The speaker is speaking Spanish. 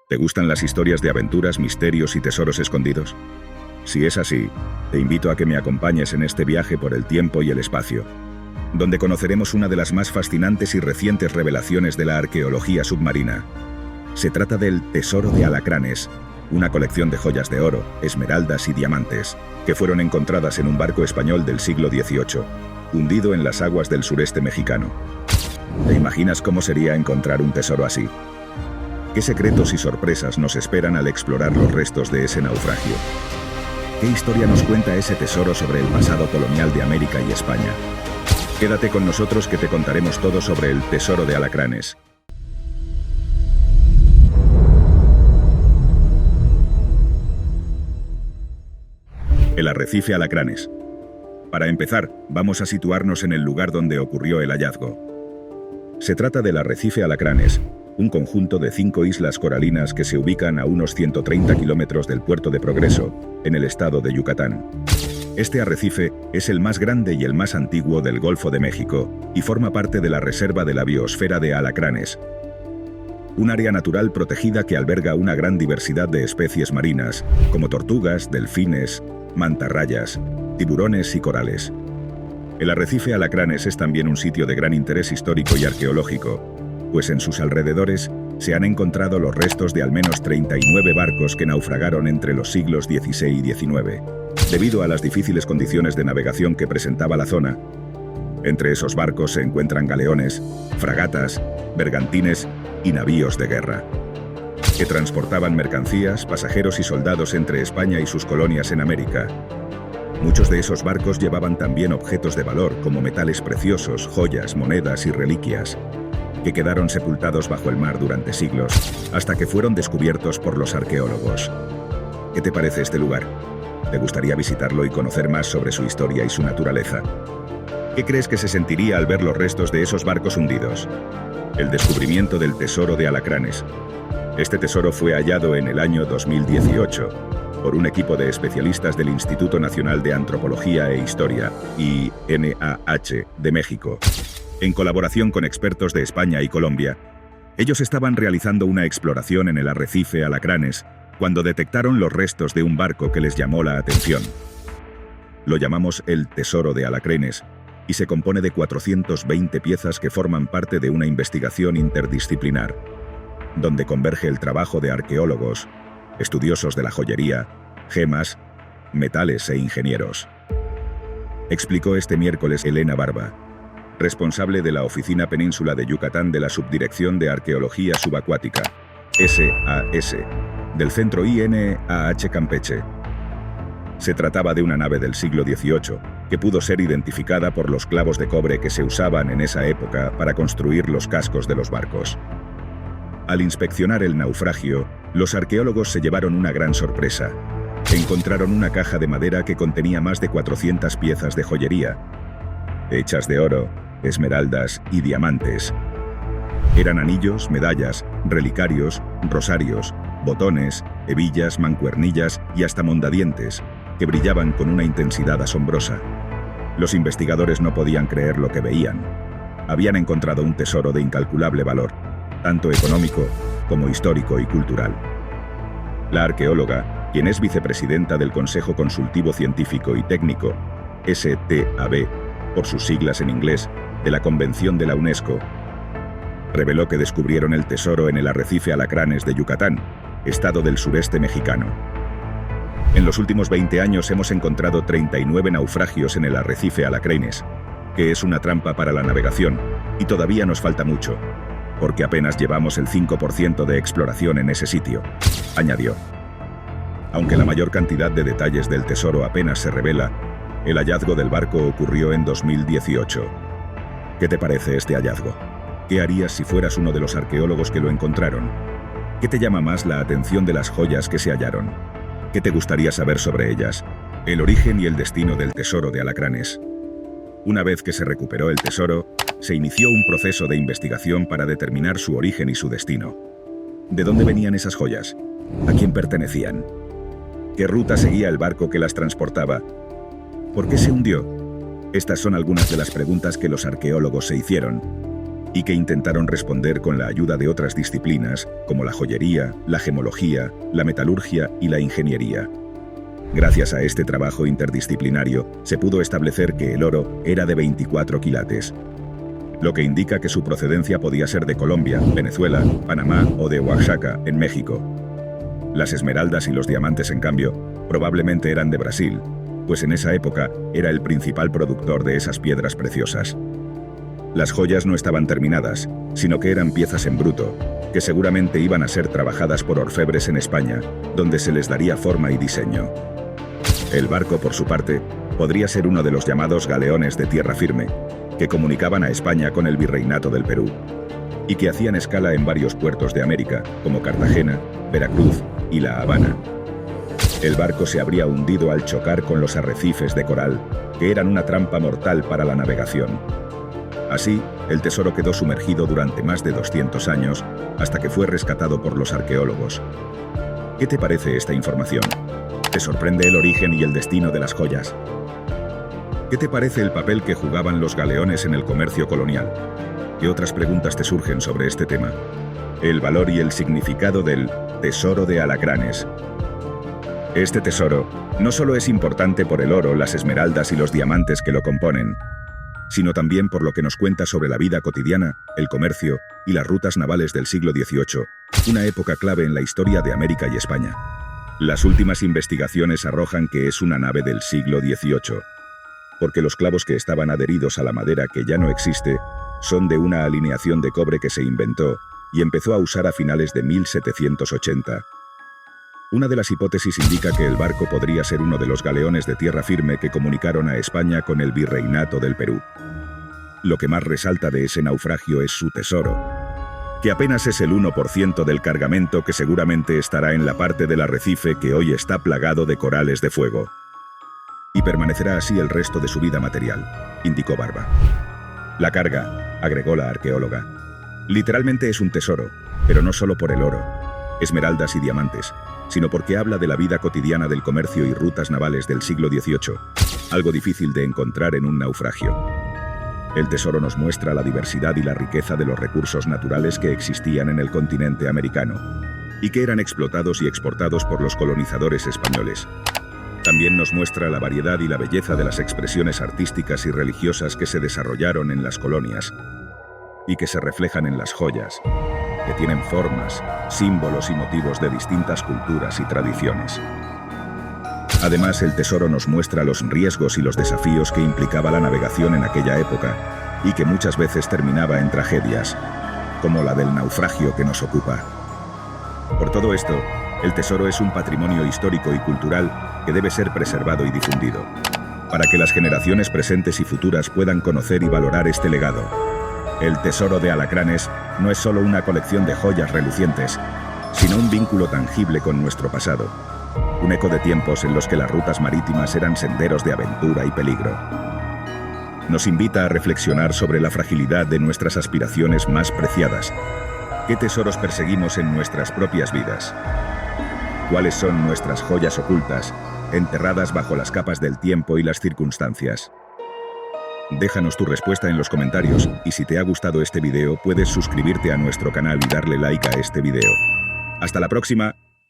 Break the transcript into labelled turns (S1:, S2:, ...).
S1: ¿Te gustan las historias de aventuras, misterios y tesoros escondidos? Si es así, te invito a que me acompañes en este viaje por el tiempo y el espacio, donde conoceremos una de las más fascinantes y recientes revelaciones de la arqueología submarina. Se trata del Tesoro de Alacranes, una colección de joyas de oro, esmeraldas y diamantes, que fueron encontradas en un barco español del siglo XVIII, hundido en las aguas del sureste mexicano. ¿Te imaginas cómo sería encontrar un tesoro así? ¿Qué secretos y sorpresas nos esperan al explorar los restos de ese naufragio? ¿Qué historia nos cuenta ese tesoro sobre el pasado colonial de América y España? Quédate con nosotros que te contaremos todo sobre el Tesoro de Alacranes. El arrecife Alacranes. Para empezar, vamos a situarnos en el lugar donde ocurrió el hallazgo. Se trata del arrecife Alacranes, un conjunto de 5 islas coralinas que se ubican a unos 130 kilómetros del puerto de Progreso, en el estado de Yucatán. Este arrecife es el más grande y el más antiguo del Golfo de México y forma parte de la Reserva de la Biosfera de Alacranes, un área natural protegida que alberga una gran diversidad de especies marinas, como tortugas, delfines, mantarrayas, tiburones y corales. El arrecife Alacranes es también un sitio de gran interés histórico y arqueológico, pues en sus alrededores se han encontrado los restos de al menos 39 barcos que naufragaron entre los siglos XVI y XIX, debido a las difíciles condiciones de navegación que presentaba la zona. Entre esos barcos se encuentran galeones, fragatas, bergantines y navíos de guerra, que transportaban mercancías, pasajeros y soldados entre España y sus colonias en América. Muchos de esos barcos llevaban también objetos de valor como metales preciosos, joyas, monedas y reliquias, que quedaron sepultados bajo el mar durante siglos, hasta que fueron descubiertos por los arqueólogos. ¿Qué te parece este lugar? ¿Te gustaría visitarlo y conocer más sobre su historia y su naturaleza? ¿Qué crees que se sentiría al ver los restos de esos barcos hundidos? El descubrimiento del Tesoro de Alacranes. Este tesoro fue hallado en el año 2018 por un equipo de especialistas del Instituto Nacional de Antropología e Historia, INAH, de México, en colaboración con expertos de España y Colombia. Ellos estaban realizando una exploración en el arrecife Alacranes cuando detectaron los restos de un barco que les llamó la atención. Lo llamamos el Tesoro de Alacranes y se compone de 420 piezas que forman parte de una investigación interdisciplinar, donde converge el trabajo de arqueólogos, estudiosos de la joyería, gemas, metales e ingenieros. Explicó este miércoles Elena Barba, responsable de la Oficina Península de Yucatán de la Subdirección de Arqueología Subacuática, SAS, del Centro INAH Campeche. Se trataba de una nave del siglo XVIII, que pudo ser identificada por los clavos de cobre que se usaban en esa época para construir los cascos de los barcos. Al inspeccionar el naufragio, los arqueólogos se llevaron una gran sorpresa. Encontraron una caja de madera que contenía más de 400 piezas de joyería, hechas de oro, esmeraldas y diamantes. Eran anillos, medallas, relicarios, rosarios, botones, hebillas, mancuernillas y hasta mondadientes, que brillaban con una intensidad asombrosa. Los investigadores no podían creer lo que veían. Habían encontrado un tesoro de incalculable valor, tanto económico como histórico y cultural. La arqueóloga, quien es vicepresidenta del Consejo Consultivo Científico y Técnico, STAB, por sus siglas en inglés, de la Convención de la UNESCO, reveló que descubrieron el tesoro en el arrecife Alacranes de Yucatán, estado del sureste mexicano. En los últimos 20 años hemos encontrado 39 naufragios en el arrecife Alacranes, que es una trampa para la navegación, y todavía nos falta mucho, porque apenas llevamos el 5% de exploración en ese sitio, añadió. Aunque la mayor cantidad de detalles del tesoro apenas se revela, el hallazgo del barco ocurrió en 2018. ¿Qué te parece este hallazgo? ¿Qué harías si fueras uno de los arqueólogos que lo encontraron? ¿Qué te llama más la atención de las joyas que se hallaron? ¿Qué te gustaría saber sobre ellas? El origen y el destino del Tesoro de Alacranes. Una vez que se recuperó el tesoro, se inició un proceso de investigación para determinar su origen y su destino. ¿De dónde venían esas joyas? ¿A quién pertenecían? ¿Qué ruta seguía el barco que las transportaba? ¿Por qué se hundió? Estas son algunas de las preguntas que los arqueólogos se hicieron. y que intentaron responder con la ayuda de otras disciplinas como la joyería, la gemología, la metalurgia y la ingeniería. Gracias a este trabajo interdisciplinario, se pudo establecer que el oro era de 24 quilates, lo que indica que su procedencia podía ser de Colombia, Venezuela, Panamá o de Oaxaca, en México. Las esmeraldas y los diamantes, en cambio, probablemente eran de Brasil, pues en esa época era el principal productor de esas piedras preciosas. Las joyas no estaban terminadas, sino que eran piezas en bruto, que seguramente iban a ser trabajadas por orfebres en España, donde se les daría forma y diseño. El barco, por su parte, podría ser uno de los llamados galeones de tierra firme, que comunicaban a España con el Virreinato del Perú, y que hacían escala en varios puertos de América, como Cartagena, Veracruz y La Habana. El barco se habría hundido al chocar con los arrecifes de coral, que eran una trampa mortal para la navegación. Así, el tesoro quedó sumergido durante más de 200 años, hasta que fue rescatado por los arqueólogos. ¿Qué te parece esta información? ¿Te sorprende el origen y el destino de las joyas? ¿Qué te parece el papel que jugaban los galeones en el comercio colonial? ¿Qué otras preguntas te surgen sobre este tema? El valor y el significado del tesoro de Alacranes. Este tesoro no solo es importante por el oro, las esmeraldas y los diamantes que lo componen, sino también por lo que nos cuenta sobre la vida cotidiana, el comercio y las rutas navales del siglo XVIII, una época clave en la historia de América y España. Las últimas investigaciones arrojan que es una nave del siglo XVIII, porque los clavos que estaban adheridos a la madera, que ya no existe, son de una alineación de cobre que se inventó y empezó a usar a finales de 1780. Una de las hipótesis indica que el barco podría ser uno de los galeones de tierra firme que comunicaron a España con el Virreinato del Perú. Lo que más resalta de ese naufragio es su tesoro, que apenas es el 1% del cargamento, que seguramente estará en la parte del arrecife que hoy está plagado de corales de fuego. Y permanecerá así el resto de su vida material, indicó Barba. La carga, agregó la arqueóloga, literalmente es un tesoro, pero no solo por el oro, esmeraldas y diamantes, sino porque habla de la vida cotidiana del comercio y rutas navales del siglo XVIII, algo difícil de encontrar en un naufragio. El tesoro nos muestra la diversidad y la riqueza de los recursos naturales que existían en el continente americano, y que eran explotados y exportados por los colonizadores españoles. También nos muestra la variedad y la belleza de las expresiones artísticas y religiosas que se desarrollaron en las colonias, y que se reflejan en las joyas, que tienen formas, símbolos y motivos de distintas culturas y tradiciones. Además, el tesoro nos muestra los riesgos y los desafíos que implicaba la navegación en aquella época, y que muchas veces terminaba en tragedias, como la del naufragio que nos ocupa. Por todo esto, el tesoro es un patrimonio histórico y cultural que debe ser preservado y difundido, para que las generaciones presentes y futuras puedan conocer y valorar este legado. El tesoro de Alacranes no es solo una colección de joyas relucientes, sino un vínculo tangible con nuestro pasado, un eco de tiempos en los que las rutas marítimas eran senderos de aventura y peligro. Nos invita a reflexionar sobre la fragilidad de nuestras aspiraciones más preciadas. ¿Qué tesoros perseguimos en nuestras propias vidas? ¿Cuáles son nuestras joyas ocultas, enterradas bajo las capas del tiempo y las circunstancias? Déjanos tu respuesta en los comentarios, y si te ha gustado este video puedes suscribirte a nuestro canal y darle like a este video. ¡Hasta la próxima!